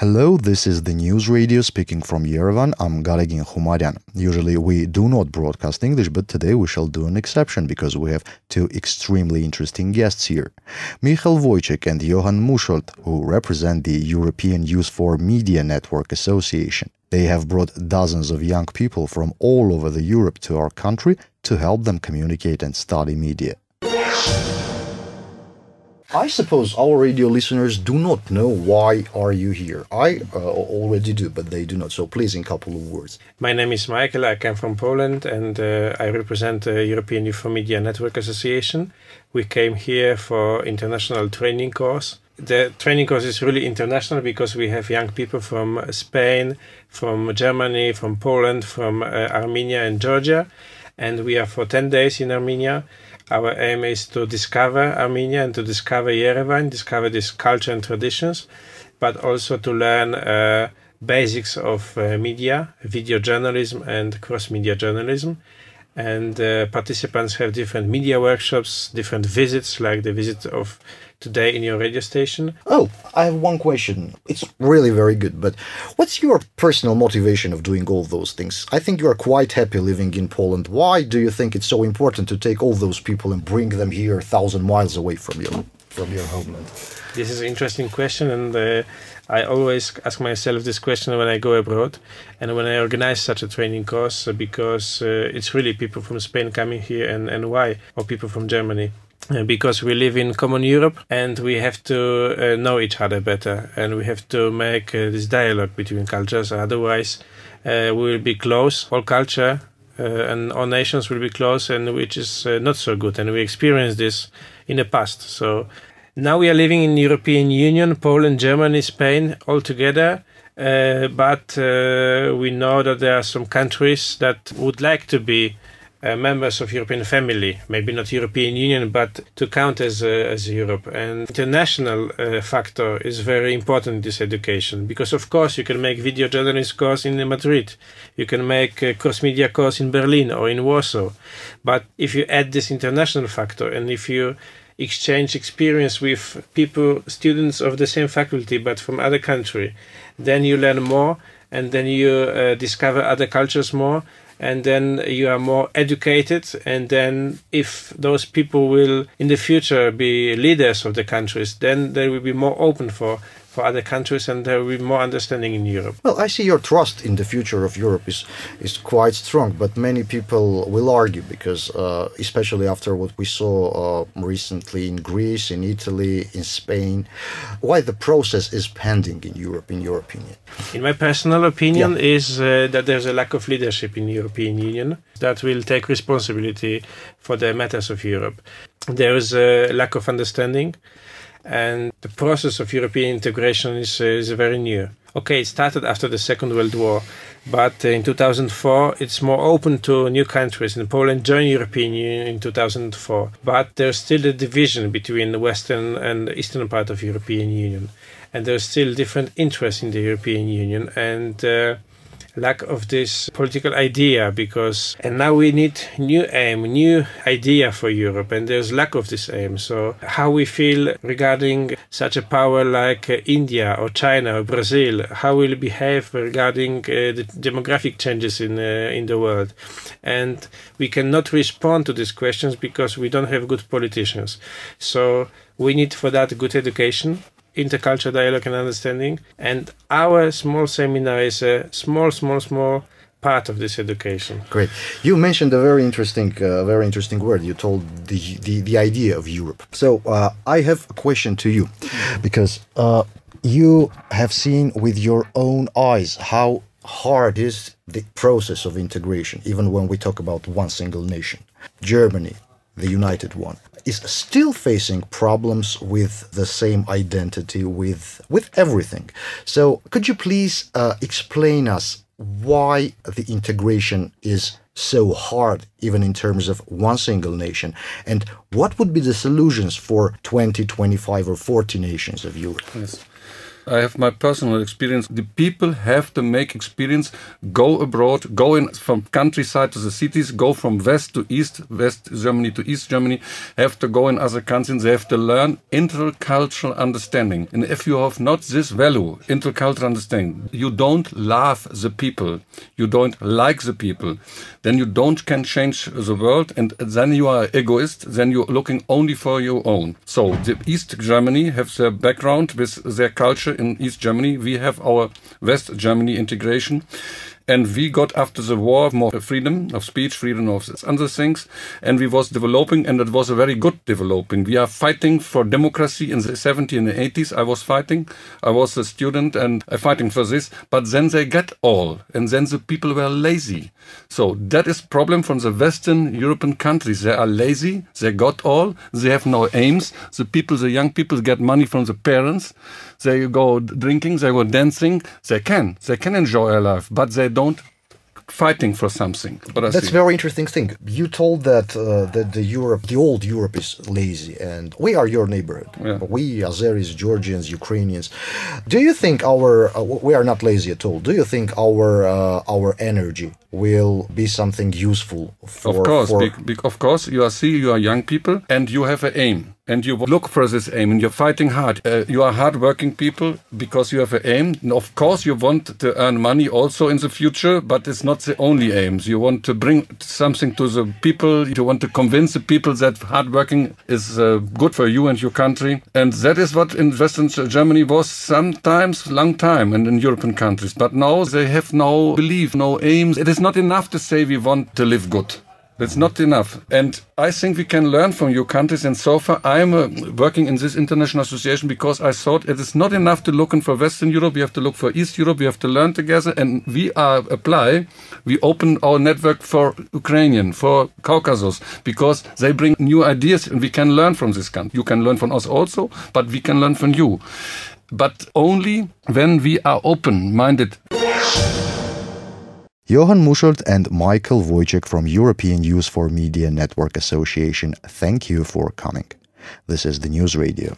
Hello, this is the News Radio speaking from Yerevan. I'm Galegin Khumaryan. Usually we do not broadcast English, but today we shall do an exception because we have two extremely interesting guests here. Michal Wojcik and Johan Musholt, who represent the European Youth for Media Network Association. They have brought dozens of young people from all over the Europe to our country to help them communicate and study media. I suppose our radio listeners do not know why are you here. I already do, but they do not. So please, in a couple of words. My name is Michael. I come from Poland, and I represent the European Youth for Media Network Association. We came here for international training course. The training course is really international because we have young people from Spain, from Germany, from Poland, from Armenia and Georgia. And we are for 10 days in Armenia. Our aim is to discover Armenia and to discover Yerevan, discover this culture and traditions, but also to learn basics of media, video journalism and cross-media journalism. And participants have different media workshops, different visits, like the visit of today in your radio station. Oh, I have one question. It's really very good, but what's your personal motivation of doing all those things? I think you are quite happy living in Poland. Why do you think it's so important to take all those people and bring them here 1,000 miles away from your homeland? This is an interesting question, and I always ask myself this question when I go abroad and when I organize such a training course, because it's really people from Spain coming here, and why? Or people from Germany. Because we live in common Europe and we have to know each other better, and we have to make this dialogue between cultures. Otherwise, we will be close, all culture and all nations will be close, and which is not so good. And we experienced this in the past. So now we are living in the European Union, Poland, Germany, Spain, all together. But we know that there are some countries that would like to be members of European family, maybe not European Union, but to count as Europe. And international factor is very important in this education, because of course you can make video journalism course in Madrid, you can make a cross-media course in Berlin or in Warsaw, but if you add this international factor and if you exchange experience with people, students of the same faculty but from other country, then you learn more, and then you discover other cultures more, and then you are more educated, and then if those people will in the future be leaders of the countries, then they will be more open for other countries, and there will be more understanding in Europe. Well, I see your trust in the future of Europe is quite strong, but many people will argue because, especially after what we saw recently in Greece, in Italy, in Spain, why the process is pending in Europe, in your opinion? In my personal opinion, is that there's a lack of leadership in the European Union that will take responsibility for the matters of Europe. There is a lack of understanding, and the process of European integration is very new. Okay, it started after the Second World War, but in 2004 it's more open to new countries, and Poland joined the European Union in 2004. But there's still a division between the western and the eastern part of the European Union, and there's still different interests in the European Union, and lack of this political idea, and now we need new aim, new idea for Europe, and there's lack of this aim. So how we feel regarding such a power like India or China or Brazil, how will we behave regarding the demographic changes in the world, and we cannot respond to these questions because we don't have good politicians. So we need for that good education, intercultural dialogue and understanding, and our small seminar is a small part of this education. Great. You mentioned a very interesting word. You told the idea of Europe. So I have a question to you, because you have seen with your own eyes how hard is the process of integration, even when we talk about one single nation. Germany, the united one, is still facing problems with the same identity, with everything. So could you please explain us why the integration is so hard, even in terms of one single nation, and what would be the solutions for 20, 25 or 40 nations of Europe? Yes. I have my personal experience. The people have to make experience, go abroad, go in from countryside to the cities, go from west to east, West Germany to East Germany, have to go in other countries. They have to learn intercultural understanding. And if you have not this value, intercultural understanding, you don't love the people, you don't like the people, then you can change the world, and then you are egoist, then you're looking only for your own. So the East Germany have their background with their culture in East Germany. We have our West Germany integration. And we got after the war more freedom of speech, freedom of other things. And we was developing, and it was a very good developing. We are fighting for democracy in the 70s and the 80s. I was fighting. I was a student and fighting for this. But then they get all. And then the people were lazy. So that is problem from the Western European countries. They are lazy. They got all. They have no aims. The people, the young people get money from the parents. They go drinking, they go dancing. They can enjoy their life, but they don't fighting for something. That's a very interesting thing. You told that the old Europe is lazy, and we are your neighborhood. Yeah. We, Azeris, Georgians, Ukrainians. Do you think we are not lazy at all? Do you think our energy will be something useful for? Of course. You are young people, and you have an aim. And you look for this aim, and you're fighting hard. You are hard-working people because you have an aim. And of course, you want to earn money also in the future, but it's not the only aims. You want to bring something to the people. You want to convince the people that hard-working is good for you and your country. And that is what in Western Germany was sometimes long time, and in European countries. But now they have no belief, no aims. It is not enough to say we want to live good. That's not enough. And I think we can learn from your countries. And so far, I'm working in this international association because I thought it is not enough to look for Western Europe. We have to look for East Europe. We have to learn together. And we open our network for Ukrainian, for Caucasus, because they bring new ideas and we can learn from this country. You can learn from us also, but we can learn from you. But only when we are open-minded. Johan Muschelt and Michael Wojciech from European Youth for Media Network Association, thank you for coming. This is the News Radio.